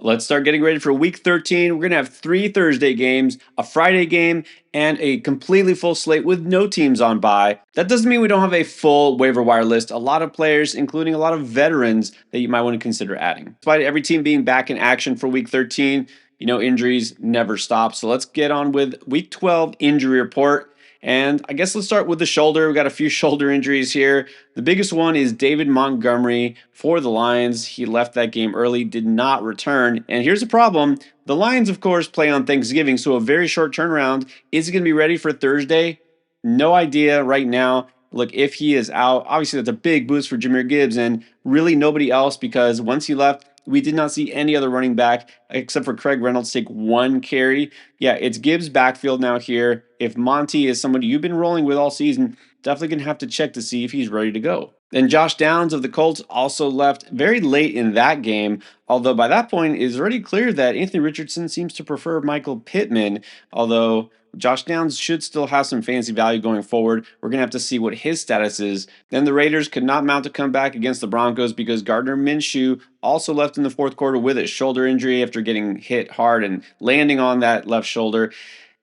Let's start getting ready for week 13. We're going to have 3 Thursday games, a Friday game, and a completely full slate with no teams on bye. That doesn't mean we don't have a full waiver wire list. A lot of players, including a lot of veterans, that you might want to consider adding. Despite every team being back in action for week 13, injuries never stop. So let's get on with week 12 injury report. And I guess let's start with the shoulder. We've got a few shoulder injuries here. The biggest one is David Montgomery for the Lions. He left that game early, did not return. And here's the problem. The Lions, of course, play on Thanksgiving, so a very short turnaround. Is he going to be ready for Thursday? No idea right now. Look, if he is out, obviously that's a big boost for Jahmyr Gibbs and really nobody else, because once he left, we did not see any other running back except for Craig Reynolds take 1 carry. Yeah, it's Gibbs' backfield now here. If Monty is somebody you've been rolling with all season, definitely going to have to check to see if he's ready to go. And Josh Downs of the Colts also left very late in that game, although by that point it is already clear that Anthony Richardson seems to prefer Michael Pittman, although Josh Downs should still have some fantasy value going forward. We're going to have to see what his status is. Then the Raiders could not mount a comeback against the Broncos because Gardner Minshew also left in the fourth quarter with a shoulder injury after getting hit hard and landing on that left shoulder.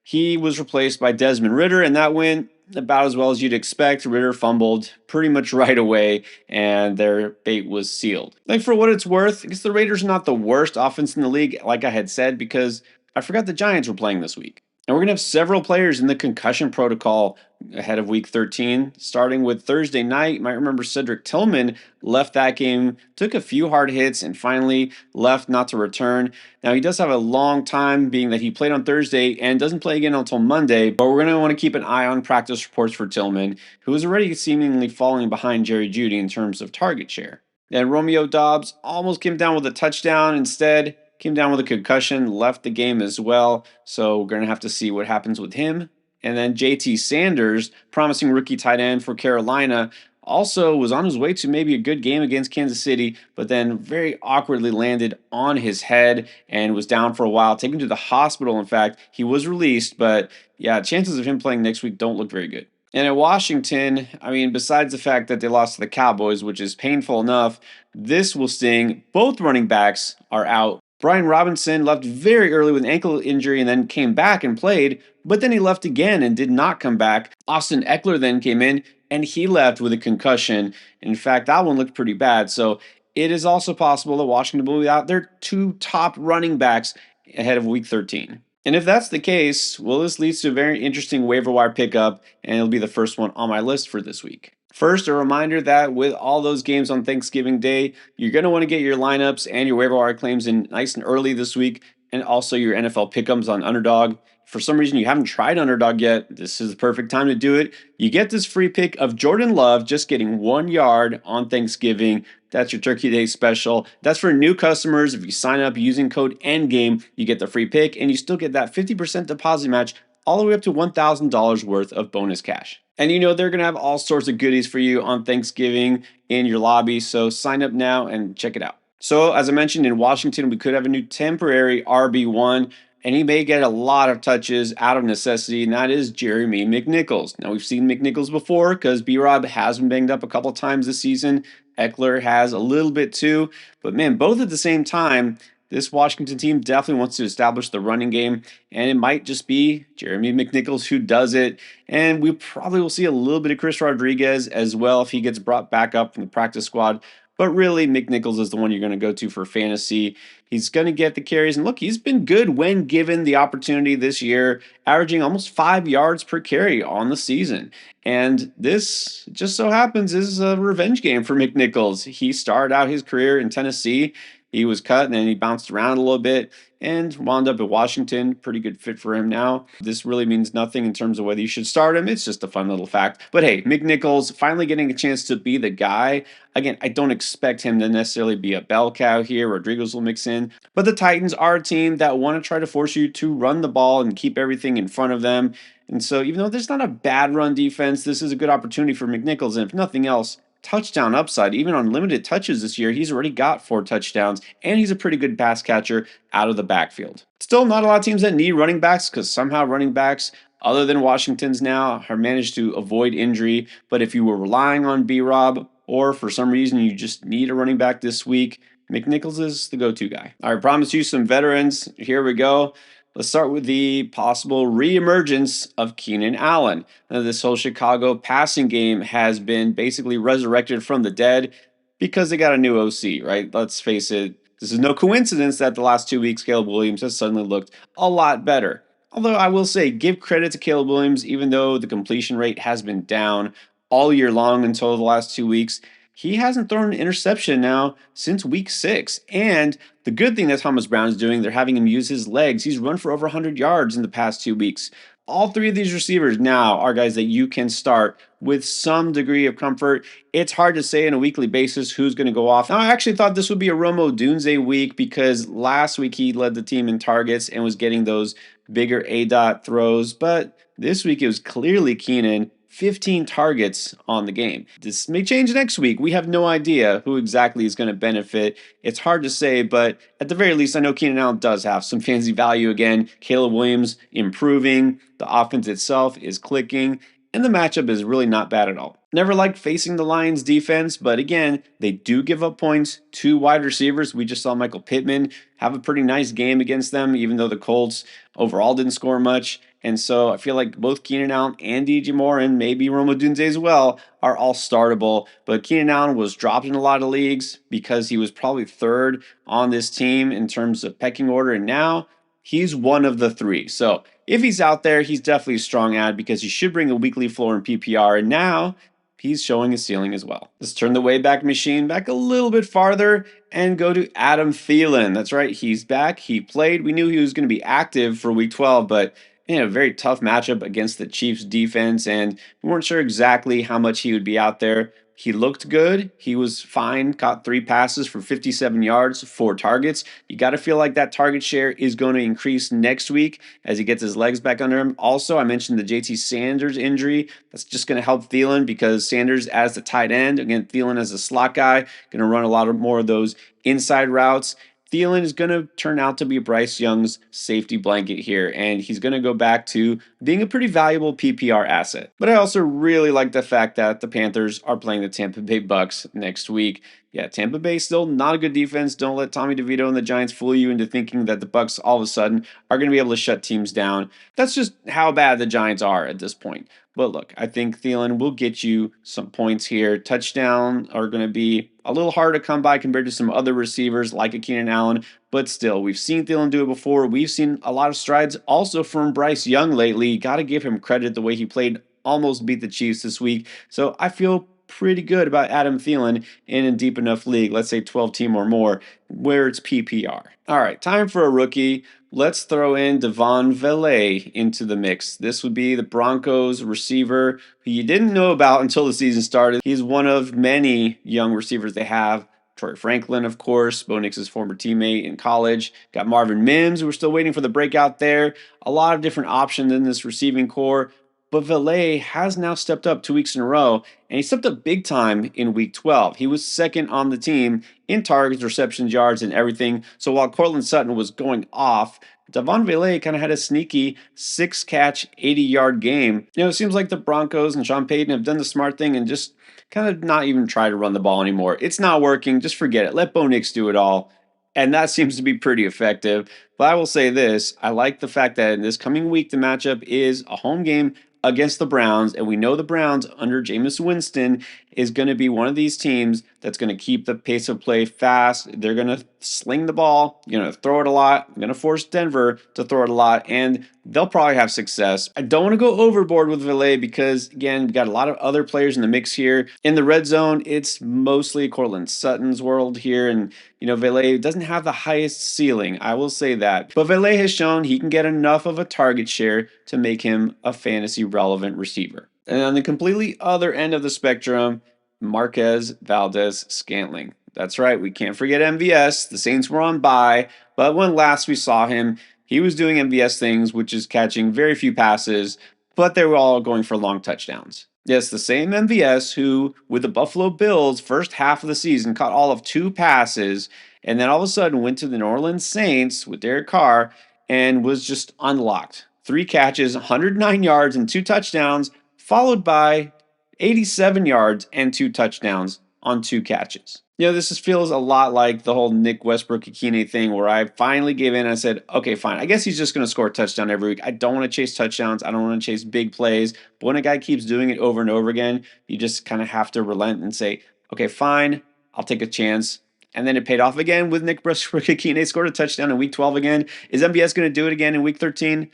He was replaced by Desmond Ridder, and that went about as well as you'd expect. Ridder fumbled pretty much right away, and their fate was sealed. Like, for what it's worth, I guess the Raiders are not the worst offense in the league, like I had said, because I forgot the Giants were playing this week. And we're going to have several players in the concussion protocol ahead of week 13, starting with Thursday night. You might remember Cedric Tillman left that game, took a few hard hits, and finally left not to return. Now, he does have a long time, being that he played on Thursday and doesn't play again until Monday, but we're going to want to keep an eye on practice reports for Tillman, who is already seemingly falling behind Jerry Jeudy in terms of target share. And Romeo Doubs almost came down with a touchdown. Instead, came down with a concussion, left the game as well. So we're going to have to see what happens with him. And then JT Sanders, promising rookie tight end for Carolina, also was on his way to maybe a good game against Kansas City, but then very awkwardly landed on his head and was down for a while, taken to the hospital. In fact, he was released, but yeah, chances of him playing next week don't look very good. And at Washington, I mean, besides the fact that they lost to the Cowboys, which is painful enough, this will sting. Both running backs are out. Brian Robinson left very early with an ankle injury and then came back and played, but then he left again and did not come back. Austin Eckler then came in and he left with a concussion. In fact, that one looked pretty bad. So it is also possible that Washington will be without their 2 top running backs ahead of week 13. And if that's the case, well, this leads to a very interesting waiver wire pickup, and it'll be the first one on my list for this week. First, a reminder that with all those games on Thanksgiving Day, you're going to want to get your lineups and your waiver wire claims in nice and early this week, and also your NFL pick'ems on Underdog. For some reason you haven't tried Underdog yet, this is the perfect time to do it. You get this free pick of Jordan Love just getting 1 yard on Thanksgiving. That's your Turkey Day special. That's for new customers. If you sign up using code ENDGAME, you get the free pick, and you still get that 50% deposit match all the way up to $1,000 worth of bonus cash. And they're going to have all sorts of goodies for you on Thanksgiving in your lobby, so sign up now and check it out. So, as I mentioned, in Washington, we could have a new temporary RB1, and he may get a lot of touches out of necessity, and that is Jeremy McNichols. Now, we've seen McNichols before because B-Rob has been banged up a couple times this season. Eckler has a little bit too, but man, both at the same time, this Washington team definitely wants to establish the running game, and it might just be Jeremy McNichols who does it. And we probably will see a little bit of Chris Rodriguez as well if he gets brought back up from the practice squad. But really, McNichols is the one you're going to go to for fantasy. He's going to get the carries. And look, he's been good when given the opportunity this year, averaging almost 5 yards per carry on the season. And this just so happens is a revenge game for McNichols. He started out his career in Tennessee. He was cut and then he bounced around a little bit and wound up at Washington. Pretty good fit for him now. This really means nothing in terms of whether you should start him. It's just a fun little fact. But hey, McNichols finally getting a chance to be the guy. Again, I don't expect him to necessarily be a bell cow here. Rodriguez will mix in. But the Titans are a team that want to try to force you to run the ball and keep everything in front of them. And so even though there's not a bad run defense, this is a good opportunity for McNichols. And if nothing else, touchdown upside. Even on limited touches this year, he's already got 4 touchdowns, and he's a pretty good pass catcher out of the backfield. Still not a lot of teams that need running backs because somehow running backs, other than Washington's now, have managed to avoid injury. But if you were relying on B-Rob or for some reason you just need a running back this week, McNichols is the go-to guy. All right, promise you some veterans. Here we go. Let's start with the possible reemergence of Keenan Allen. Now, this whole Chicago passing game has been basically resurrected from the dead because they got a new OC, right? Let's face it, this is no coincidence that the last 2 weeks Caleb Williams has suddenly looked a lot better. Although I will say, give credit to Caleb Williams, even though the completion rate has been down all year long until the last 2 weeks. He hasn't thrown an interception now since week 6. And the good thing that Thomas Brown is doing, they're having him use his legs. He's run for over 100 yards in the past 2 weeks. All three of these receivers now are guys that you can start with some degree of comfort. It's hard to say on a weekly basis who's going to go off. Now, I actually thought this would be a Romo Dunze week because last week he led the team in targets and was getting those bigger A-dot throws. But this week it was clearly Keenan. 15 targets on the game. This may change next week. We have no idea who exactly is going to benefit. It's hard to say, but at the very least, I know Keenan Allen does have some fantasy value again. Caleb Williams improving. The offense itself is clicking. And the matchup is really not bad at all. Never liked facing the Lions defense, but again, they do give up points to wide receivers. We just saw Michael Pittman have a pretty nice game against them, even though the Colts overall didn't score much. And so I feel like both Keenan Allen and DJ Moore and maybe Romo Dunze as well are all startable. But Keenan Allen was dropped in a lot of leagues because he was probably third on this team in terms of pecking order. And now he's one of the three. So if he's out there, he's definitely a strong ad because he should bring a weekly floor in PPR. And now he's showing his ceiling as well. Let's turn the Wayback Machine back a little bit farther and go to Adam Thielen. That's right, he's back. He played. We knew he was going to be active for week 12, but in a very tough matchup against the Chiefs defense, and we weren't sure exactly how much he would be out there. He looked good. He was fine. Caught 3 passes for 57 yards, 4 targets. You got to feel like that target share is going to increase next week as he gets his legs back under him. Also, I mentioned the JT Sanders injury. That's just going to help Thielen because Sanders as the tight end, again, Thielen as a slot guy, going to run a lot more of those inside routes. Thielen is going to turn out to be Bryce Young's safety blanket here, and he's going to go back to being a pretty valuable PPR asset. But I also really like the fact that the Panthers are playing the Tampa Bay Bucks next week. Yeah, Tampa Bay still not a good defense. Don't let Tommy DeVito and the Giants fool you into thinking that the Bucks all of a sudden are going to be able to shut teams down. That's just how bad the Giants are at this point. But look, I think Thielen will get you some points here. Touchdown are going to be a little hard to come by compared to some other receivers like a Keenan Allen. But still, we've seen Thielen do it before. We've seen a lot of strides also from Bryce Young lately. Got to give him credit the way he played, almost beat the Chiefs this week. So I feel pretty good about Adam Thielen in a deep enough league, let's say 12 team or more, where it's PPR. All right, time for a rookie. Let's throw in Devaughn Vele into the mix. This would be the Broncos receiver who you didn't know about until the season started. He's one of many young receivers they have. Troy Franklin, of course, Bo Nix's former teammate in college. Got Marvin Mims, we're still waiting for the breakout there. A lot of different options in this receiving core. But Vele has now stepped up 2 weeks in a row, and he stepped up big time in week 12. He was second on the team in targets, receptions, yards, and everything. So while Cortland Sutton was going off, Devaughn Vele kind of had a sneaky 6-catch, 80-yard game. It seems like the Broncos and Sean Payton have done the smart thing and just kind of not even try to run the ball anymore. It's not working. Just forget it. Let Bo Nix do it all. And that seems to be pretty effective. But I will say this. I like the fact that in this coming week, the matchup is a home game against the Browns, and we know the Browns under Jameis Winston is going to be one of these teams that's going to keep the pace of play fast. They're going to sling the ball, going to throw it a lot, going to force Denver to throw it a lot, and they'll probably have success. I don't want to go overboard with Vele because, again, we've got a lot of other players in the mix here. In the red zone, it's mostly Cortland Sutton's world here, and Vele doesn't have the highest ceiling, I will say that. But Vele has shown he can get enough of a target share to make him a fantasy relevant receiver. And on the completely other end of the spectrum, Marquez, Valdes-Scantling. That's right, we can't forget MVS. The Saints were on bye, but when last we saw him, he was doing MVS things, which is catching very few passes, but they were all going for long touchdowns. Yes, the same MVS who, with the Buffalo Bills, first half of the season, caught all of 2 passes, and then all of a sudden went to the New Orleans Saints with Derek Carr and was just unlocked. 3 catches, 109 yards, and 2 touchdowns, followed by 87 yards and 2 touchdowns on 2 catches. This just feels a lot like the whole Nick Westbrook Keenan thing where I finally gave in and I said, okay, fine. I guess he's just going to score a touchdown every week. I don't want to chase touchdowns. I don't want to chase big plays. But when a guy keeps doing it over and over again, you just kind of have to relent and say, okay, fine, I'll take a chance. And then it paid off again with Nick Westbrook Keenan scored a touchdown in week 12 again. Is MVS going to do it again in week 13?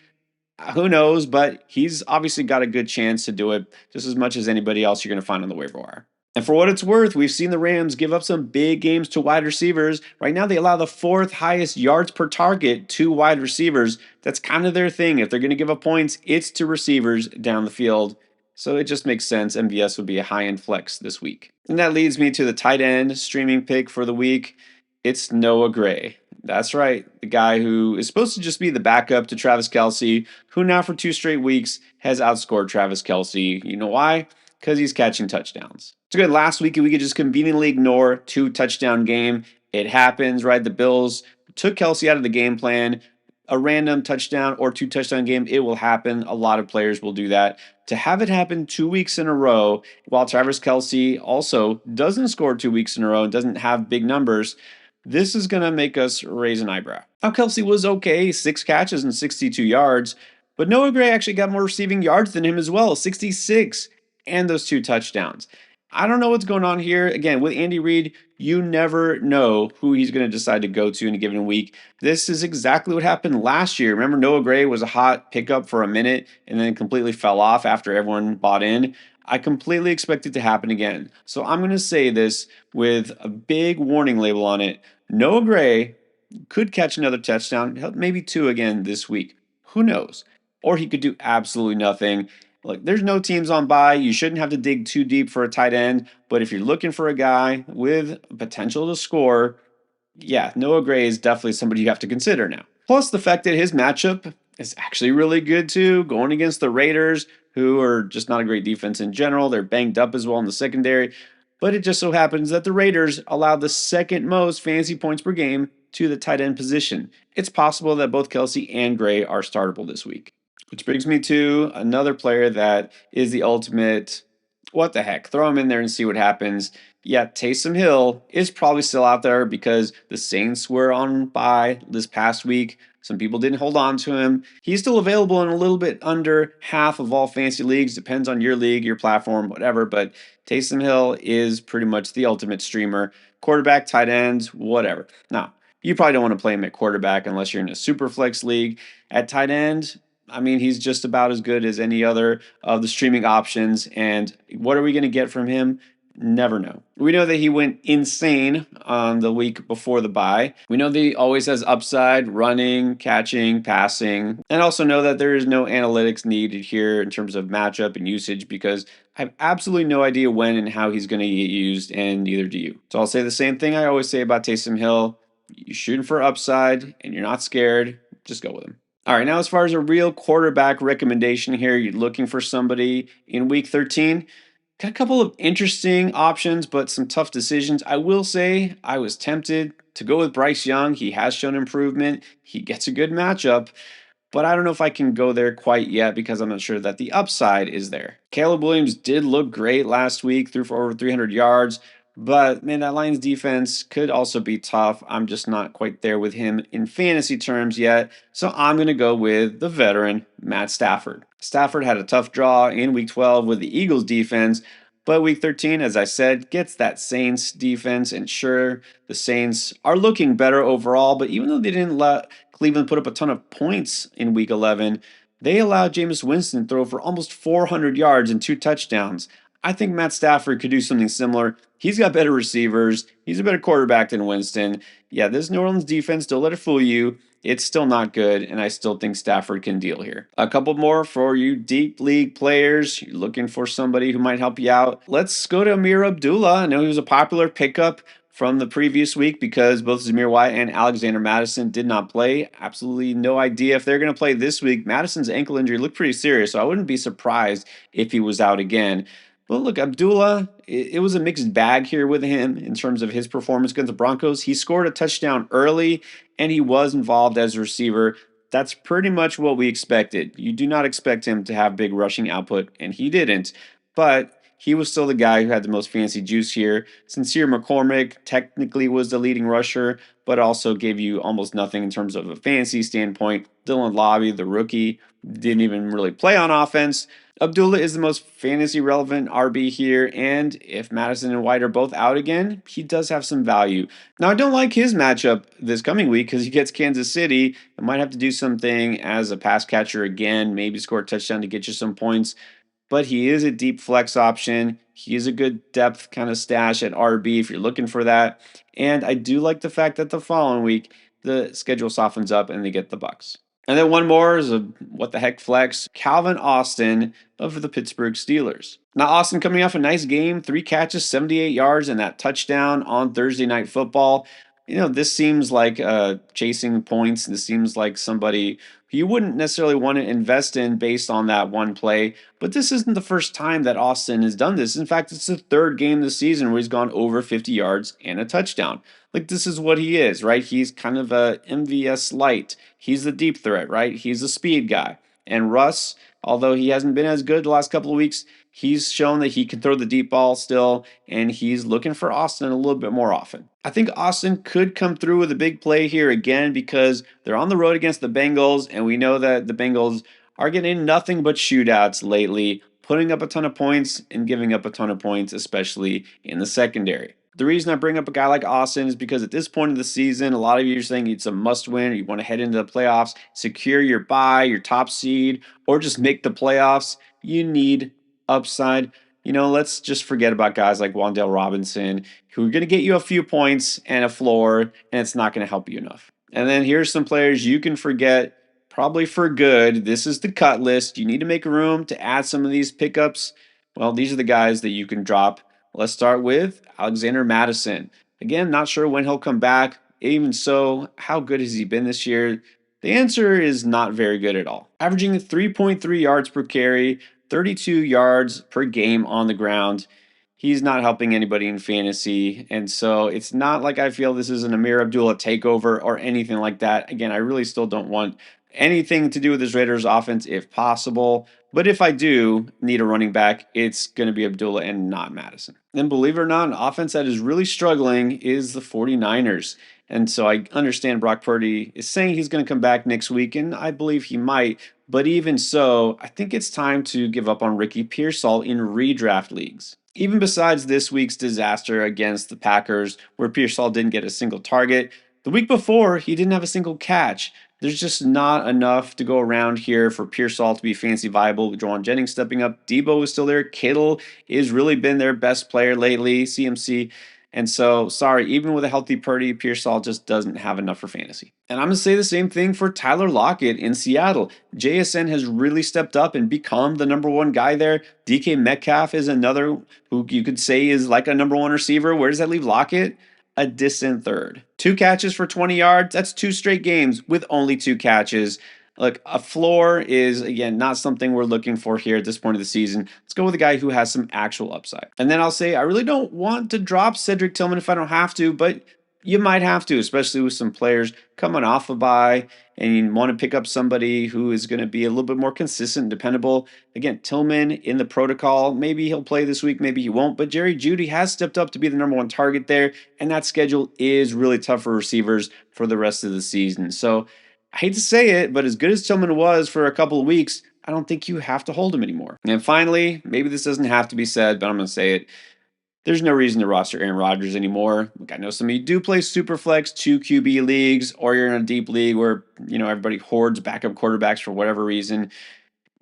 Who knows, but he's obviously got a good chance to do it just as much as anybody else you're going to find on the waiver wire. And for what it's worth, we've seen the Rams give up some big games to wide receivers. Right now, they allow the 4th highest yards per target to wide receivers. That's kind of their thing. If they're going to give up points, it's to receivers down the field. So it just makes sense MVS would be a high-end flex this week. And that leads me to the tight end streaming pick for the week. It's Noah Gray. That's right, the guy who is supposed to just be the backup to Travis Kelce, who now for 2 straight weeks has outscored Travis Kelce. You know why? Because he's catching touchdowns. It's good. Last week, we could just conveniently ignore 2-touchdown game. It happens, right? The Bills took Kelce out of the game plan. A random touchdown or 2-touchdown game, it will happen. A lot of players will do that. To have it happen 2 weeks in a row, while Travis Kelce also doesn't score 2 weeks in a row and doesn't have big numbers, this is going to make us raise an eyebrow. Now, Kelce was okay, 6 catches and 62 yards, but Noah Gray actually got more receiving yards than him as well, 66, and those 2 touchdowns. I don't know what's going on here. Again, with Andy Reid, you never know who he's going to decide to go to in a given week. This is exactly what happened last year. Remember, Noah Gray was a hot pickup for a minute and then completely fell off after everyone bought in. I completely expect it to happen again. So I'm going to say this with a big warning label on it. Noah Gray could catch another touchdown, maybe 2 again this week. Who knows? Or he could do absolutely nothing. Look, there's no teams on bye. You shouldn't have to dig too deep for a tight end. But if you're looking for a guy with potential to score, yeah, Noah Gray is definitely somebody you have to consider now. Plus the fact that his matchup is actually really good too, going against the Raiders, who are just not a great defense in general. They're banged up as well in the secondary. But it just so happens that the Raiders allowed the 2nd most fantasy points per game to the tight end position. It's possible that both Kelce and Gray are startable this week. Which brings me to another player that is the ultimate, what the heck, throw him in there and see what happens. Yeah, Taysom Hill is probably still out there because the Saints were on bye this past week. Some people didn't hold on to him. He's still available in a little bit under half of all fantasy leagues. Depends on your league, your platform, whatever. But Taysom Hill is pretty much the ultimate streamer. Quarterback, tight ends, whatever. Now, you probably don't want to play him at quarterback unless you're in a super flex league. At tight end, I mean, he's just about as good as any other of the streaming options. And what are we going to get from him? Never know. We know that he went insane on the week before the bye. We know that he always has upside, running, catching, passing, and also know that there is no analytics needed here in terms of matchup and usage because I have absolutely no idea when and how he's going to get used, and neither do you. So I'll say the same thing I always say about Taysom Hill. You're shooting for upside and you're not scared. Just go with him. All right, now as far as a real quarterback recommendation here, you're looking for somebody in week 13. Got a couple of interesting options, but some tough decisions. I will say I was tempted to go with Bryce Young. He has shown improvement. He gets a good matchup, but I don't know if I can go there quite yet because I'm not sure that the upside is there. Caleb Williams did look great last week, threw for over 300 yards, but man, that Lions defense could also be tough. I'm just not quite there with him in fantasy terms yet, so I'm going to go with the veteran, Matt Stafford. Stafford had a tough draw in week 12 with the Eagles defense, but week 13, as I said, gets that Saints defense, and sure, the Saints are looking better overall, but even though they didn't let Cleveland put up a ton of points in week 11, they allowed Jameis Winston to throw for almost 400 yards and 2 touchdowns. I think Matt Stafford could do something similar. He's got better receivers. He's a better quarterback than Winston. Yeah, this New Orleans defense, don't let it fool you. It's still not good, and I still think Stafford can deal here. A couple more for you deep league players. You're looking for somebody who might help you out. Let's go to Ameer Abdullah. I know he was a popular pickup from the previous week because both Zamir White and Alexander Madison did not play. Absolutely no idea if they're going to play this week. Madison's ankle injury looked pretty serious, so I wouldn't be surprised if he was out again. But look, Abdullah, it was a mixed bag here with him in terms of his performance against the Broncos. He scored a touchdown early, and he was involved as a receiver. That's pretty much what we expected. You do not expect him to have big rushing output, and he didn't. But he was still the guy who had the most fancy juice here. Sincere McCormick technically was the leading rusher, but also gave you almost nothing in terms of a fantasy standpoint. Dylan Lobby, the rookie, didn't even really play on offense. Abdullah is the most fantasy relevant RB here, and if Madison and White are both out again, he does have some value. Now, I don't like his matchup this coming week because he gets Kansas City and might have to do something as a pass catcher again, maybe score a touchdown to get you some points. But he is a deep flex option. He is a good depth kind of stash at RB if you're looking for that. And I do like the fact that the following week, the schedule softens up and they get the Bucks. And then one more is a what the heck flex, Calvin Austin of the Pittsburgh Steelers. Now, Austin coming off a nice game, 3 catches, 78 yards, and that touchdown on Thursday Night Football. This seems like chasing points. This seems like somebody you wouldn't necessarily want to invest in based on that one play. But this isn't the first time that Austin has done this. In fact, it's the third game this season where he's gone over 50 yards and a touchdown. Like, this is what he is, right? He's kind of a MVS light. He's the deep threat, right? He's a speed guy. And Russ, although he hasn't been as good the last couple of weeks, he's shown that he can throw the deep ball still, and he's looking for Austin a little bit more often. I think Austin could come through with a big play here again because they're on the road against the Bengals, and we know that the Bengals are getting nothing but shootouts lately, putting up a ton of points and giving up a ton of points, especially in the secondary. The reason I bring up a guy like Austin is because at this point of the season, a lot of you are saying it's a must win, or you want to head into the playoffs, secure your bye, your top seed, or just make the playoffs. You need upside. Let's just forget about guys like Wan'Dale Robinson, who are going to get you a few points and a floor, and it's not going to help you enough. And then here's some players you can forget, probably for good. This is the cut list. You need to make room to add some of these pickups. Well, these are the guys that you can drop. Let's start with Alexander Madison. Again, not sure when he'll come back. Even so, how good has he been this year? The answer is not very good at all. Averaging 3.3 yards per carry, 32 yards per game on the ground. He's not helping anybody in fantasy. And so it's not like I feel this is an Ameer Abdullah takeover or anything like that. Again, I really still don't want anything to do with this Raiders offense if possible. But if I do need a running back, it's going to be Abdullah and not Madison. Then, believe it or not, an offense that is really struggling is the 49ers. And so I understand Brock Purdy is saying he's going to come back next week, and I believe he might. But even so, I think it's time to give up on Ricky Pearsall in redraft leagues. Even besides this week's disaster against the Packers, where Pearsall didn't get a single target, the week before, he didn't have a single catch. There's just not enough to go around here for Pearsall to be fancy viable with Juwan Jennings stepping up. Debo is still there. Kittle has really been their best player lately, CMC. And so, sorry, even with a healthy Purdy, Pearsall just doesn't have enough for fantasy. And I'm going to say the same thing for Tyler Lockett in Seattle. JSN has really stepped up and become the number one guy there. DK Metcalf is another who you could say is like a number one receiver. Where does that leave Lockett? A distant third. 2 catches for 20 yards. That's 2 straight games with only 2 catches. Look, a floor is, again, not something we're looking for here at this point of the season. Let's go with a guy who has some actual upside. And then I'll say I really don't want to drop Cedric Tillman if I don't have to, but you might have to, especially with some players coming off a bye and you want to pick up somebody who is going to be a little bit more consistent and dependable. Again, Tillman in the protocol, maybe he'll play this week, maybe he won't, but Jerry Jeudy has stepped up to be the number one target there, and that schedule is really tough for receivers for the rest of the season. So I hate to say it, but as good as Tillman was for a couple of weeks, I don't think you have to hold him anymore. And finally, maybe this doesn't have to be said, but I'm going to say it. There's no reason to roster Aaron Rodgers anymore. Look, I know some of you do play Superflex 2 QB leagues, or you're in a deep league where, everybody hoards backup quarterbacks for whatever reason.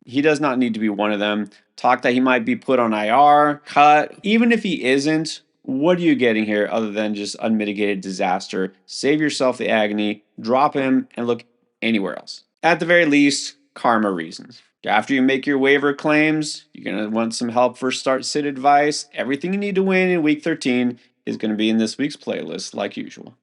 He does not need to be one of them. Talk that he might be put on IR, cut. Even if he isn't, what are you getting here other than just unmitigated disaster? Save yourself the agony, drop him, and look anywhere else. At the very least, karma reasons. After you make your waiver claims, you're going to want some help for start-sit advice. Everything you need to win in Week 13 is going to be in this week's playlist, like usual.